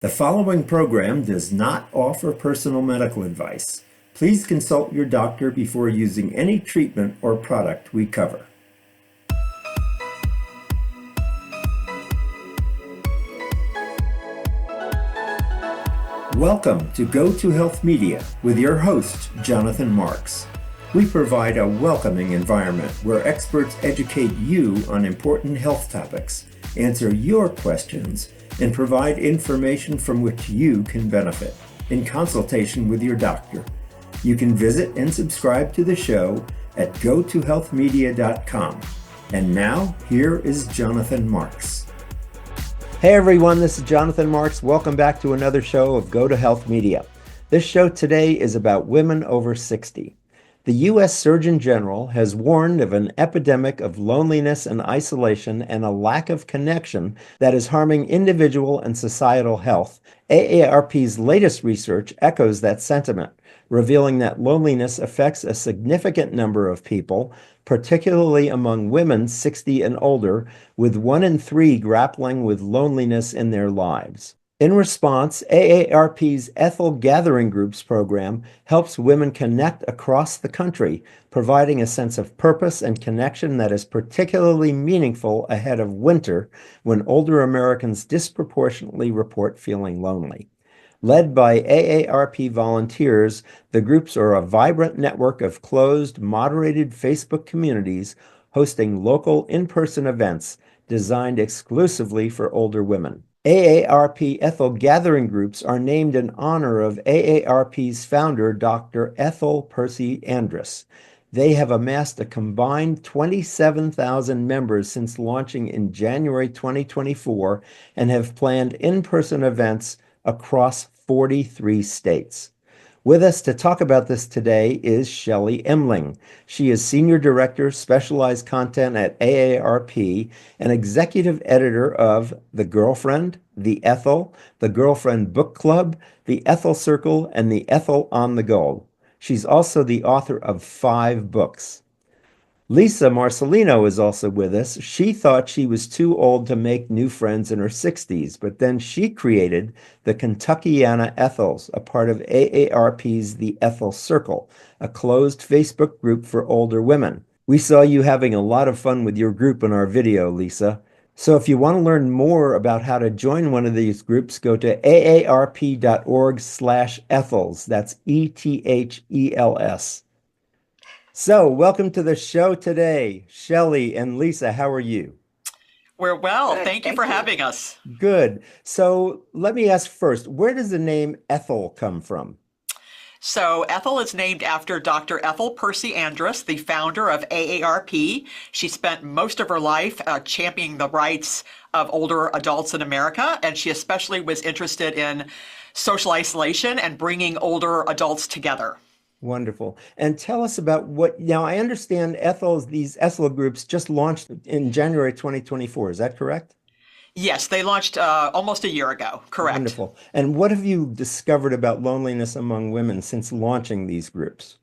The following program does not offer personal medical advice. Please consult your doctor before using any treatment or product we cover. Welcome to Go to Health Media with your host, Jonathan Marks. We provide a welcoming environment where experts educate you on important health topics, answer your questions, and provide information from which you can benefit in consultation with your doctor. You can visit and subscribe to the show at gotohealthmedia.com. And now, here is Jonathan Marks. Hey everyone, this is Jonathan Marks. Welcome back to another show of Go to Health Media. This show today is about women over 60. The U.S. Surgeon General has warned of an epidemic of loneliness and isolation and a lack of connection that is harming individual and societal health. AARP's latest research echoes that sentiment, revealing that loneliness affects a significant number of people, particularly among women 60 and older, with 1 in 3 grappling with loneliness in their lives. In response, AARP's Ethel Gathering Groups program helps women connect across the country, providing a sense of purpose and connection that is particularly meaningful ahead of winter, when older Americans disproportionately report feeling lonely. Led by AARP volunteers, the groups are a vibrant network of closed, moderated Facebook communities hosting local in-person events designed exclusively for older women. AARP Ethel Gathering Groups are named in honor of AARP's founder, Dr. Ethel Percy Andrus. They have amassed a combined 27,000 members since launching in January 2024 and have planned in-person events across 43 states. With us to talk about this today is Shelley Emling. She is Senior Director, Specialized Content at AARP and Executive Editor of The Girlfriend, The Ethel, The Girlfriend Book Club, The Ethel Circle, and The Ethel on the Go. She's also the author of 5 books. Lisa Marcellino is also with us. She thought she was too old to make new friends in her 60s, but then she created the Kentuckiana Ethels, a part of AARP's The Ethel Circle, a closed Facebook group for older women. We saw you having a lot of fun with your group in our video, Lisa. So if you want to learn more about how to join one of these groups, go to aarp.org/ethels. That's ETHELS. So, welcome to the show today. Shelley and Lisa, how are you? We're well. Good, Thank you thank for you. having us. Good. So, let me ask first, where does the name Ethel come from? So, Ethel is named after Dr. Ethel Percy Andrus, the founder of AARP. She spent most of her life championing the rights of older adults in America, and she especially was interested in social isolation and bringing older adults together. Wonderful. And tell us about now I understand these Ethel groups just launched in January 2024. Is that correct? Yes, they launched almost a year ago. Correct. Wonderful. And what have you discovered about loneliness among women since launching these groups?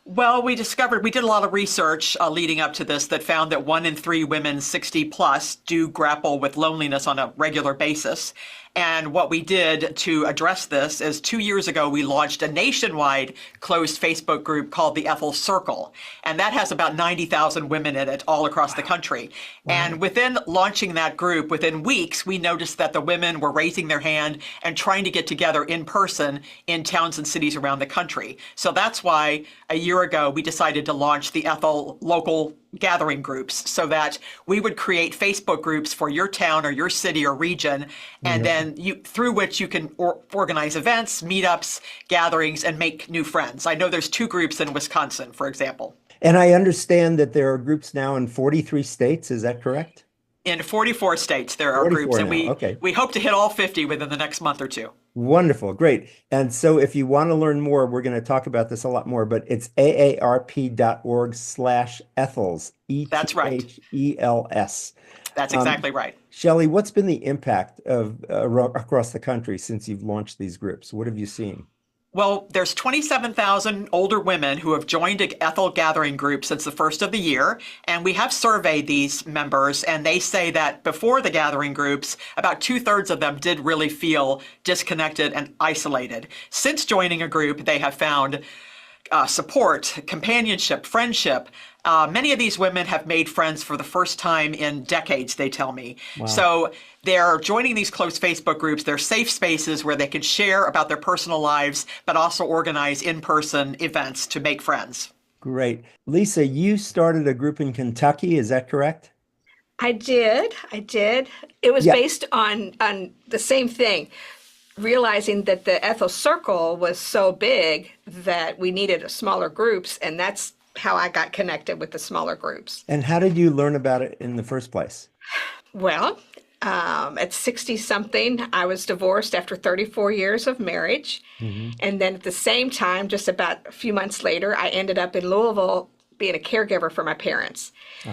Well, we did a lot of research leading up to this that found that 1 in 3 women 60 plus do grapple with loneliness on a regular basis. And what we did to address this is 2 years ago, we launched a nationwide closed Facebook group called the Ethel Circle. And that has about 90,000 women in it all across the country. Wow. And within launching that group, within weeks, we noticed that the women were raising their hand and trying to get together in person in towns and cities around the country. So that's why a year ago, we decided to launch the Ethel local gathering groups so that we would create Facebook groups for your town or your city or region, and then through which you can organize events, meetups, gatherings, and make new friends. I know there's 2 groups in Wisconsin, for example. And I understand that there are groups now in 43 states. Is that correct? In 44 states, there are 44 groups, and now. Okay. we hope to hit all 50 within the next month or 2. Wonderful. Great. And so if you want to learn more, we're going to talk about this a lot more, but it's aarp.org/ethels. That's right. ETHELS. That's exactly right. Shelley, what's been the impact of across the country since you've launched these groups? What have you seen? Well, there's 27,000 older women who have joined a Ethel gathering group since the first of the year, and we have surveyed these members, and they say that before the gathering groups, about two-thirds of them did really feel disconnected and isolated. Since joining a group, they have found support, companionship, friendship. Many of these women have made friends for the first time in decades, they tell me. Wow. So they're joining these close Facebook groups. They're safe spaces where they can share about their personal lives, but also organize in-person events to make friends. Great. Lisa, you started a group in Kentucky, is that correct? I did. I did. It was Yeah. based on the same thing, realizing that the Ethel Circle was so big that we needed smaller groups, and that's how I got connected with the smaller groups. And how did you learn about it in the first place? Well, at 60 something, I was divorced after 34 years of marriage. And then at the same time, just about a few months later, I ended up in Louisville being a caregiver for my parents.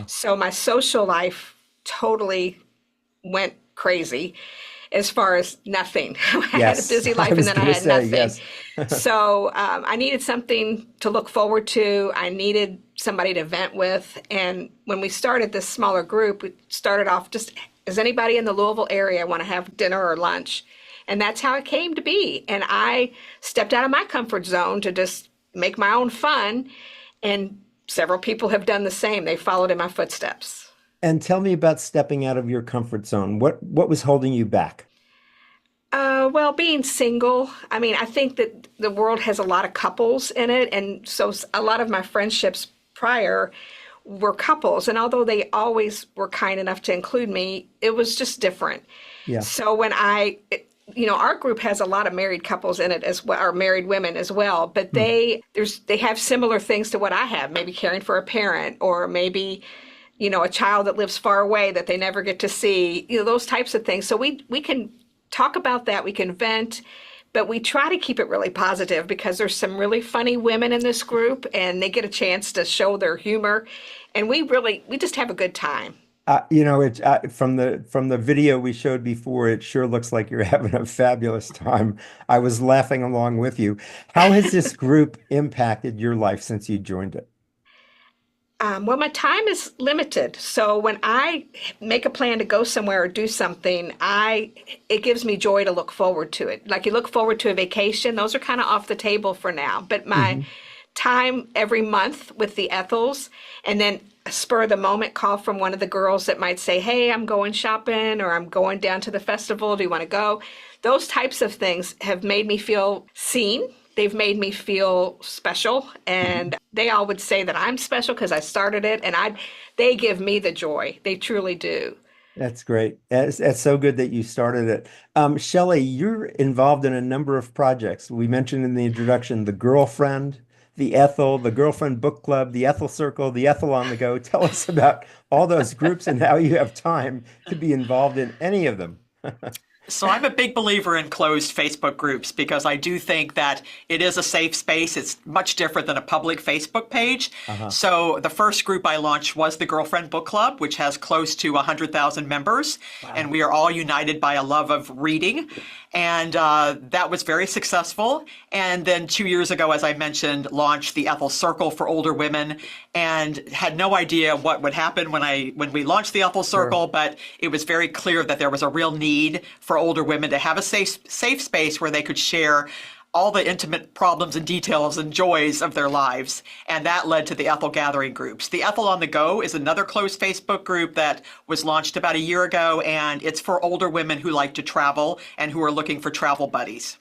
So my social life totally went crazy as far as nothing. I had a Yes, busy I life and was then I gonna had say, nothing. yes. So I needed something to look forward to. I needed somebody to vent with. And when we started this smaller group, we started off just, does anybody in the Louisville area want to have dinner or lunch? And that's how it came to be. And I stepped out of my comfort zone to just make my own fun. And several people have done the same. They followed in my footsteps. And tell me about stepping out of your comfort zone. What was holding you back? Well, being single, I mean, I think that the world has a lot of couples in it. And so a lot of my friendships prior were couples. And although they always were kind enough to include me, it was just different. Yeah. So when our group has a lot of married couples in it as well, or married women as well, but they have similar things to what I have, maybe caring for a parent or maybe a child that lives far away that they never get to see, those types of things. So we can talk about that, we can vent, but we try to keep it really positive because there's some really funny women in this group and they get a chance to show their humor. And we just have a good time. It's from the video we showed before, it sure looks like you're having a fabulous time. I was laughing along with you. How has this group impacted your life since you joined it? Well, my time is limited. So when I make a plan to go somewhere or do something, it gives me joy to look forward to it. Like you look forward to a vacation, those are kind of off the table for now. But my time every month with the Ethels, and then a spur of the moment call from one of the girls that might say, hey, I'm going shopping or I'm going down to the festival. Do you want to go? Those types of things have made me feel seen. They've made me feel special, and they all would say that I'm special because I started it, and they give me the joy. They truly do. That's great. That's so good that you started it. Shelley, you're involved in a number of projects. We mentioned in the introduction the Girlfriend, the Ethel, the Girlfriend Book Club, the Ethel Circle, the Ethel on the Go. Tell us about all those groups and how you have time to be involved in any of them. So I'm a big believer in closed Facebook groups because I do think that it is a safe space. It's much different than a public Facebook page. So the first group I launched was the Girlfriend Book Club, which has close to 100,000 members. Wow. And we are all united by a love of reading. And that was very successful. And then 2 years ago, as I mentioned, launched the Ethel Circle for older women and had no idea what would happen when we launched the Ethel Circle, but it was very clear that there was a real need for older women to have a safe space where they could share all the intimate problems and details and joys of their lives. And that led to the Ethel Gathering groups. The Ethel on the Go is another closed Facebook group that was launched about a year ago, and it's for older women who like to travel and who are looking for travel buddies.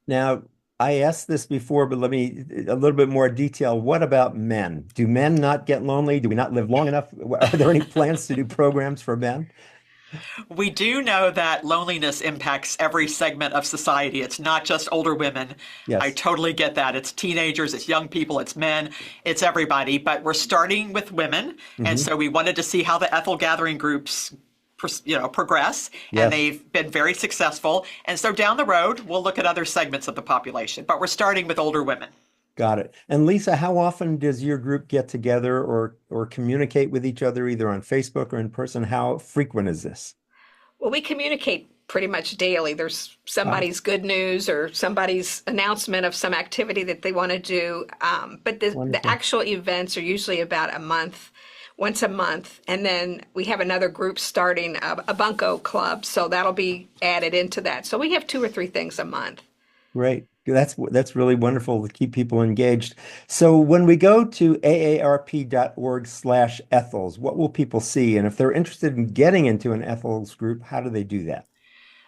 Now, I asked this before, but let me a little bit more detail. What about men? Do men not get lonely? Do we not live long enough? Are there any plans to do programs for men? We do know that loneliness impacts every segment of society. It's not just older women. Yes. I totally get that. It's teenagers, it's young people, it's men, it's everybody. But we're starting with women. And so we wanted to see how the Ethel Gathering groups progress. Yes. And they've been very successful. And so down the road, we'll look at other segments of the population. But we're starting with older women. Got it. And Lisa, how often does your group get together or communicate with each other, either on Facebook or in person? How frequent is this? Well, we communicate pretty much daily. There's somebody's good news or somebody's announcement of some activity that they want to do. But the actual events are usually about a month, once a month. And then we have another group starting, a bunco club. So that'll be added into that. So we have 2 or 3 things a month. Great. That's really wonderful to keep people engaged. So when we go to aarp.org/Ethels, what will people see? And if they're interested in getting into an Ethels group, how do they do that?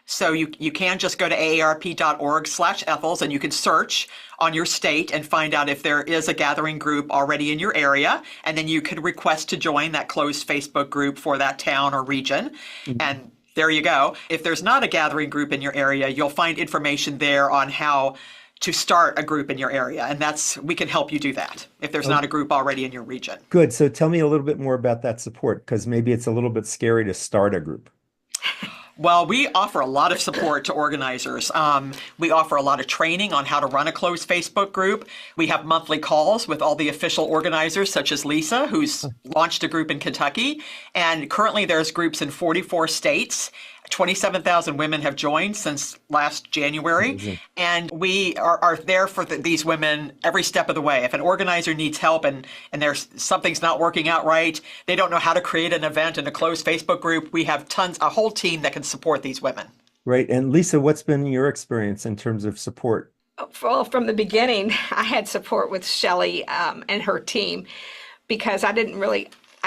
So you can just go to aarp.org/Ethels and you can search on your state and find out if there is a gathering group already in your area. And then you can request to join that closed Facebook group for that town or region. Mm-hmm. And there you go. If there's not a gathering group in your area, you'll find information there on how to start a group in your area. And we can help you do that if there's not a group already in your region. Good. So tell me a little bit more about that support, because maybe it's a little bit scary to start a group. Well, we offer a lot of support to organizers. We offer a lot of training on how to run a closed Facebook group. We have monthly calls with all the official organizers, such as Lisa, who's launched a group in Kentucky. And currently there's groups in 44 states. 27,000 women have joined since last January. Amazing. And we are there for these women every step of the way. If an organizer needs help and something's not working out right, they don't know how to create an event in a closed Facebook group, we have a whole team that can support these women. Right. And Lisa, what's been your experience in terms of support? Well, from the beginning, I had support with Shelley and her team, because I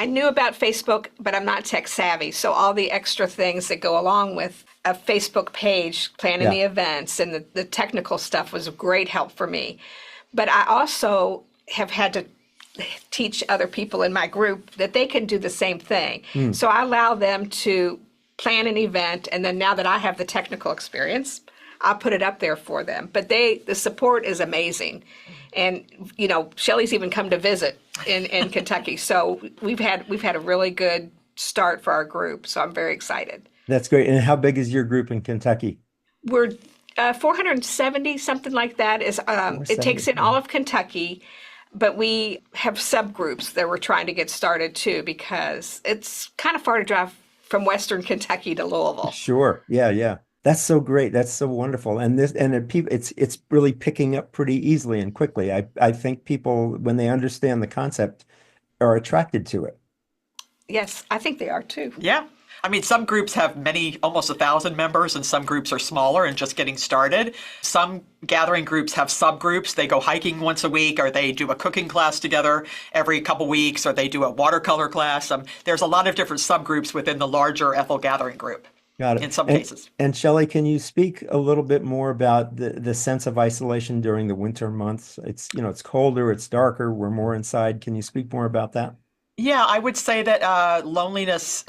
knew about Facebook, but I'm not tech savvy. So all the extra things that go along with a Facebook page, planning the events, and the technical stuff was a great help for me. But I also have had to teach other people in my group that they can do the same thing. So I allow them to plan an event, and then now that I have the technical experience, I'll put it up there for them. But the support is amazing. And, Shelley's even come to visit in Kentucky. So we've had a really good start for our group. So I'm very excited. That's great. And how big is your group in Kentucky? We're 470, something like that. It takes in all of Kentucky, but we have subgroups that we're trying to get started too, because it's kind of far to drive from Western Kentucky to Louisville. Sure. Yeah. That's so great. That's so wonderful. And it's really picking up pretty easily and quickly. I think people, when they understand the concept, are attracted to it. Yes, I think they are too. Yeah. I mean, some groups have almost 1,000 members, and some groups are smaller and just getting started. Some gathering groups have subgroups. They go hiking once a week, or they do a cooking class together every couple weeks, or they do a watercolor class. There's a lot of different subgroups within the larger Ethel gathering group. Got it. In some cases. And Shelley, can you speak a little bit more about the sense of isolation during the winter months? It's colder, it's darker, we're more inside. Can you speak more about that? Yeah, I would say that loneliness,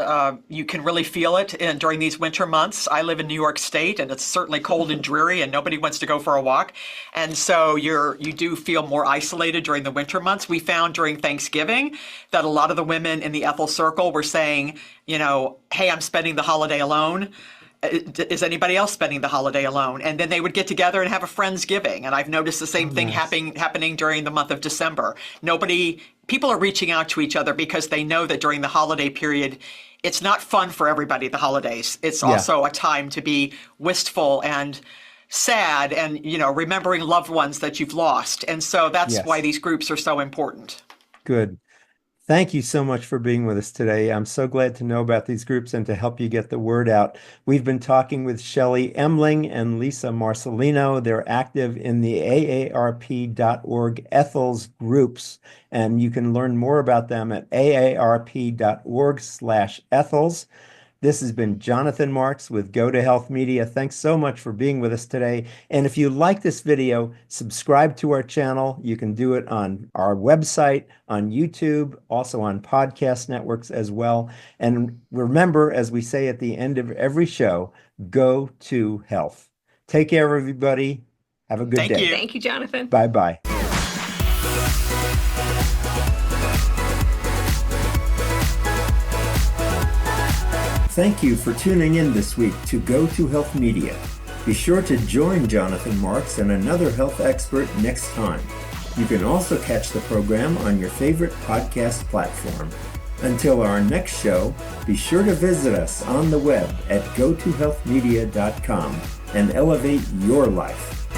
you can really feel it during these winter months. I live in New York State, and it's certainly cold and dreary, and nobody wants to go for a walk. And so you do feel more isolated during the winter months. We found during Thanksgiving that a lot of the women in the Ethel circle were saying, hey, I'm spending the holiday alone. Is anybody else spending the holiday alone? And then they would get together and have a Friendsgiving. And I've noticed the same thing happening during the month of December. People are reaching out to each other because they know that during the holiday period, it's not fun for everybody, the holidays. It's also a time to be wistful and sad and, remembering loved ones that you've lost. And so that's why these groups are so important. Good. Thank you so much for being with us today. I'm so glad to know about these groups and to help you get the word out. We've been talking with Shelley Emling and Lisa Marcellino. They're active in the AARP.org Ethels groups, and you can learn more about them at aarp.org/Ethels. This has been Jonathan Marks with Go to Health Media. Thanks so much for being with us today. And if you like this video, subscribe to our channel. You can do it on our website, on YouTube, also on podcast networks as well. And remember, as we say at the end of every show, go to health. Take care, everybody. Have a good day. Thank you, Jonathan. Bye-bye. Thank you for tuning in this week to Go to Health Media. Be sure to join Jonathan Marks and another health expert next time. You can also catch the program on your favorite podcast platform. Until our next show, be sure to visit us on the web at gotohealthmedia.com and elevate your life.